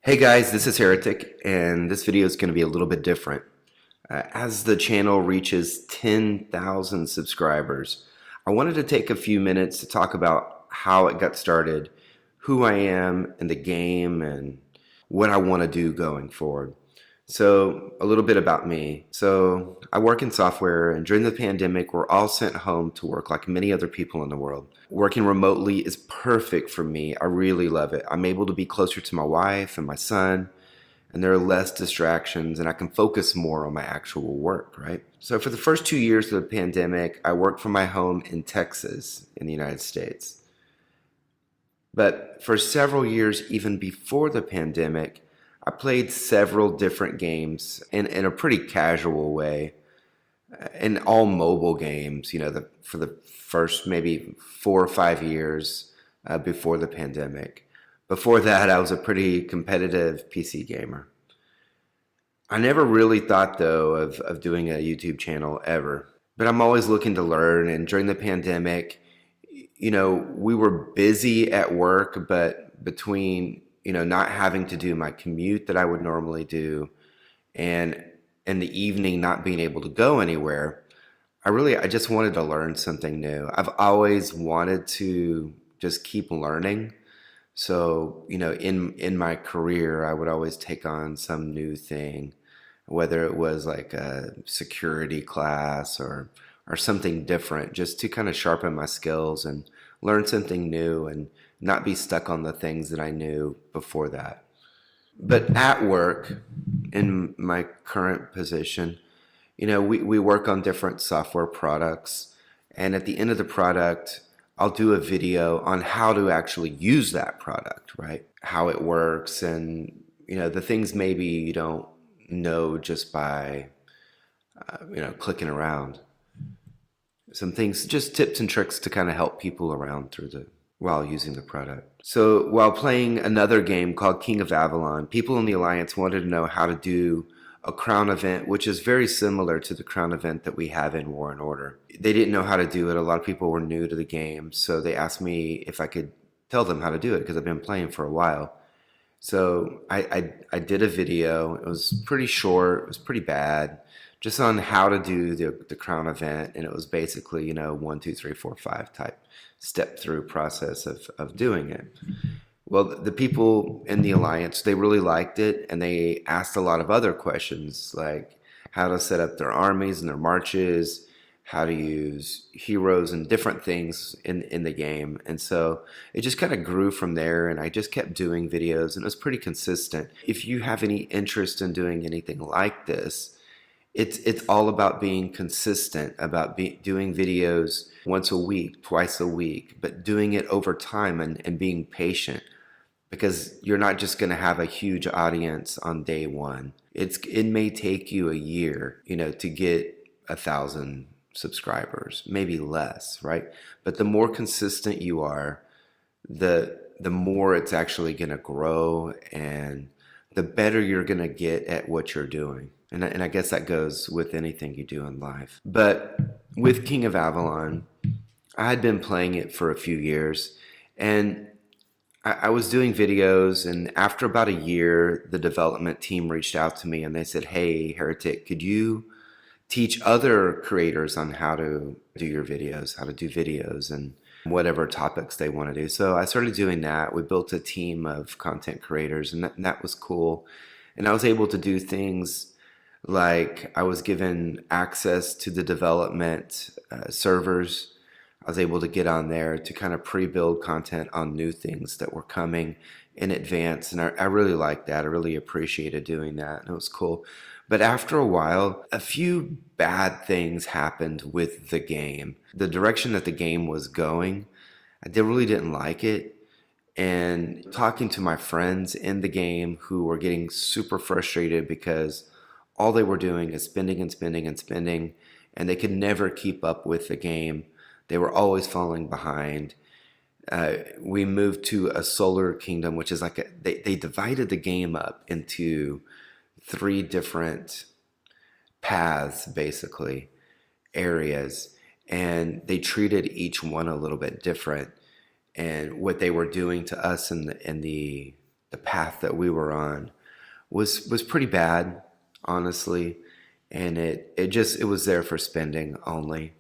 Hey guys, this is Heretic, and this video is going to be a little bit different. As the channel reaches 10,000 subscribers, I wanted to take a few minutes to talk about how it got started, who I am in the game, and what I want to do going forward. So, a little bit about me. So, I work in software, and during the pandemic, we're all sent home to work like many other people in the world. Working remotely is perfect for me. I really love it. I'm able to be closer to my wife and my son, and there are less distractions, and I can focus more on my actual work, right? So, for the first 2 years of the pandemic, I worked from my home in Texas, in the United States. But for several years, even before the pandemic, I played several different games in a pretty casual way, and all mobile games, for the first maybe 4 or 5 years before the pandemic. Before that, I was a pretty competitive PC gamer. I never really thought, though, of doing a YouTube channel ever, but I'm always looking to learn. And during the pandemic, we were busy at work, but between, not having to do my commute that I would normally do and in the evening not being able to go anywhere, I just wanted to learn something new. I've always wanted to just keep learning. So, in my career, I would always take on some new thing, whether it was like a security class or something different, just to kind of sharpen my skills and learn something new and not be stuck on the things that I knew before that. But at work, in my current position, we work on different software products. And at the end of the product, I'll do a video on how to actually use that product, right? How it works and, the things maybe you don't know just by, clicking around. Some things, just tips and tricks to kind of help people around while using the product. So while playing another game called King of Avalon, people in the Alliance wanted to know how to do a crown event, which is very similar to the crown event that we have in War and Order. They didn't know how to do it. A lot of people were new to the game, so they asked me if I could tell them how to do it because I've been playing for a while. So I did a video. It was pretty short. It was pretty bad, just on how to do the crown event, and it was basically 1, 2, 3, 4, 5 type step through process of doing it. Well, the people in the Alliance, they really liked it, and they asked a lot of other questions, like how to set up their armies and their marches, how to use heroes and different things in the game. And so it just kind of grew from there, and I just kept doing videos, and it was pretty consistent. If you have any interest in doing anything like this, it's all about being consistent, about doing videos once a week, twice a week, but doing it over time and being patient, because you're not just going to have a huge audience on day one. It may take you a year, to get 1,000 subscribers, maybe less, right? But the more consistent you are, the more it's actually going to grow, and the better you're going to get at what you're doing. And I guess that goes with anything you do in life. But with King of Avalon, I had been playing it for a few years, and I was doing videos, and after about a year, the development team reached out to me and they said, "Hey, Heretic, could you teach other creators on how to do your videos, how to do videos and whatever topics they want to do?" So I started doing that. We built a team of content creators, and that was cool. And I was able to do things like I was given access to the development servers. I was able to get on there to kind of pre-build content on new things that were coming in advance. And I really liked that. I really appreciated doing that. And it was cool. But after a while, a few bad things happened with the game. The direction that the game was going, really didn't like it. And talking to my friends in the game who were getting super frustrated because all they were doing is spending and spending and spending, and they could never keep up with the game. They were always falling behind. We moved to a solar kingdom, which is like they divided the game up into 3 different paths, basically, areas, and they treated each one a little bit different. And what they were doing to us in the the path that we were on was pretty bad, honestly, and it was there for spending only,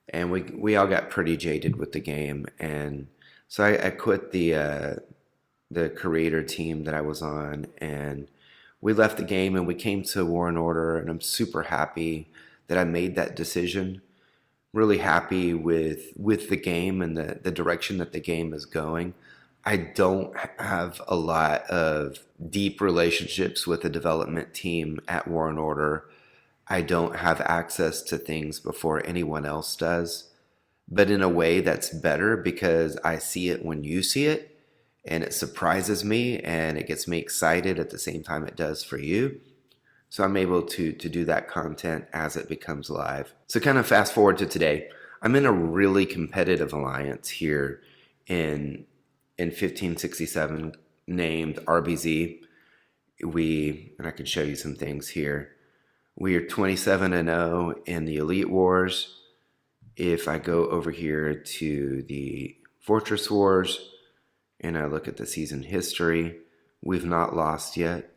and we all got pretty jaded with the game, and so I quit the creator team that I was on, and we left the game and we came to War and Order, and I'm super happy that I made that decision. Really happy with the game and the direction that the game is going. I don't have a lot of deep relationships with the development team at War and Order. I don't have access to things before anyone else does, but in a way that's better because I see it when you see it, and it surprises me and it gets me excited at the same time it does for you. So I'm able to do that content as it becomes live. So kind of fast forward to today. I'm in a really competitive alliance here in 1567 named RBZ. And I can show you some things here. We are 27-0 in the Elite Wars. If I go over here to the Fortress Wars and I look at the season history, we've not lost yet.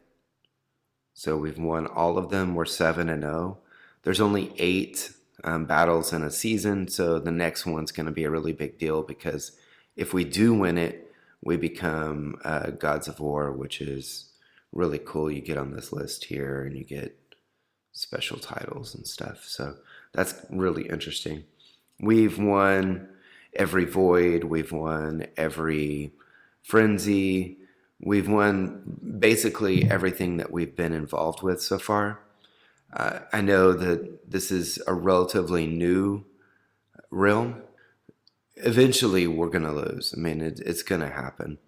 So we've won all of them. We're 7-0. There's only 8 battles in a season, so the next one's going to be a really big deal because if we do win it, we become Gods of War, which is really cool. You get on this list here and you get special titles and stuff. So that's really interesting. We've won every Void. We've won every Frenzy. We've won basically everything that we've been involved with so far. I know that this is a relatively new realm. Eventually, we're going to lose. I mean, it's going to happen.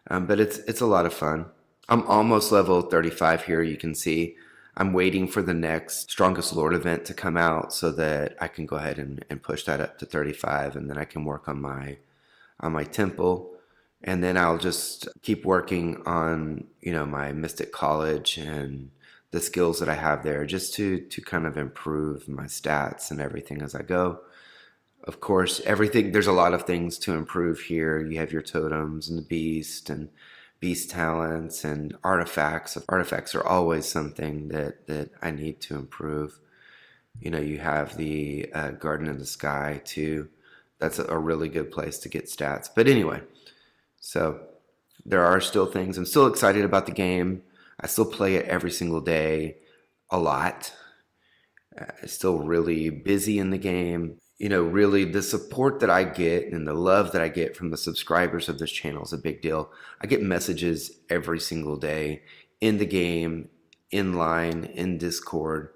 But it's a lot of fun. I'm almost level 35 here. You can see I'm waiting for the next Strongest Lord event to come out so that I can go ahead and push that up to 35, and then I can work on my temple. And then I'll just keep working on, my Mystic College and the skills that I have there just to kind of improve my stats and everything as I go. Of course, there's a lot of things to improve here. You have your totems and the beast and beast talents and artifacts. Artifacts are always something that I need to improve. You have the Garden of the Sky too. That's a really good place to get stats. But anyway, so there are still things. I'm still excited about the game. I still play it every single day, a lot. I'm still really busy in the game. Really the support that I get and the love that I get from the subscribers of this channel is a big deal. I get messages every single day in the game, in line, in Discord.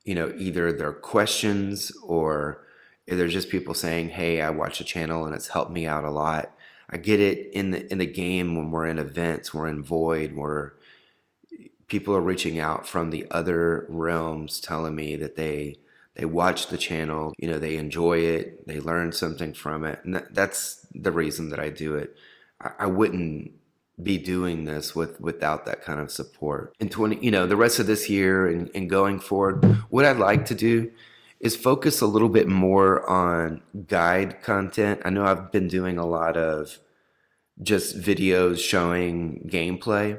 Either they're questions or they're just people saying, hey, I watch the channel and it's helped me out a lot. I get it in the game when we're in events, we're in Void, where people are reaching out from the other realms telling me that they watch the channel, they enjoy it, they learn something from it. And that's the reason that I do it. I wouldn't be doing this without that kind of support. In the rest of this year and going forward, what I'd like to do is focus a little bit more on guide content. I know I've been doing a lot of just videos showing gameplay,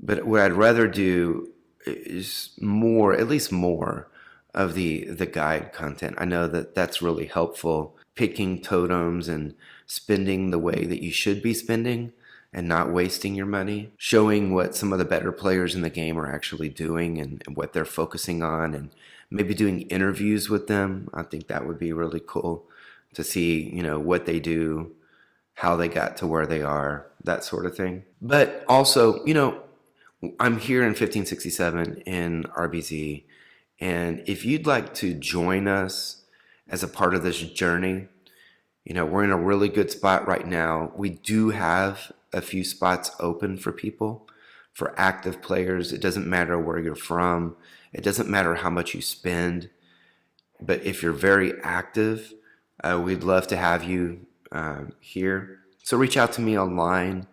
but what I'd rather do is at least more of the guide content. I know that that's really helpful, picking totems and spending the way that you should be spending and not wasting your money, showing what some of the better players in the game are actually doing and what they're focusing on, and maybe doing interviews with them. I think that would be really cool to see, what they do, how they got to where they are, that sort of thing. But also, I'm here in 1567 in RBZ, and if you'd like to join us as a part of this journey, we're in a really good spot right now. We do have a few spots open for people, for active players. It doesn't matter where you're from. It doesn't matter how much you spend. But if you're very active, we'd love to have you here. So reach out to me online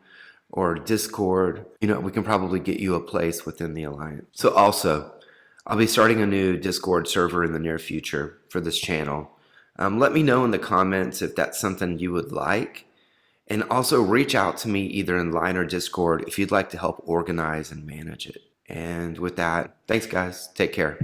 or Discord. We can probably get you a place within the Alliance. So also, I'll be starting a new Discord server in the near future for this channel. Let me know in the comments if that's something you would like. And also reach out to me either in line or Discord if you'd like to help organize and manage it. And with that, thanks guys. Take care.